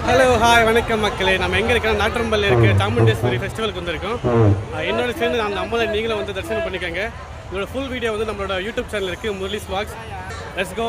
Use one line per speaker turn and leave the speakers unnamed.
Hello hi வணக்கம் மக்களே. நம்ம எங்கே இருக்கோம்? நாட்டரம்பல்ல இருக்க சாமுண்டேஸ்வரி ஃபெஸ்டிவலுக்கு வந்திருக்கோம். என்னோட சேர்ந்து அந்த அம்மனை நீங்களும் வந்து தரிசனம் பண்ணிக்கோங்க. இதோட ஃபுல் வீடியோ வந்து நம்மளோட யூடியூப் சேனல் இருக்குது, முரளிஸ் வாக்ஸ். Let's go.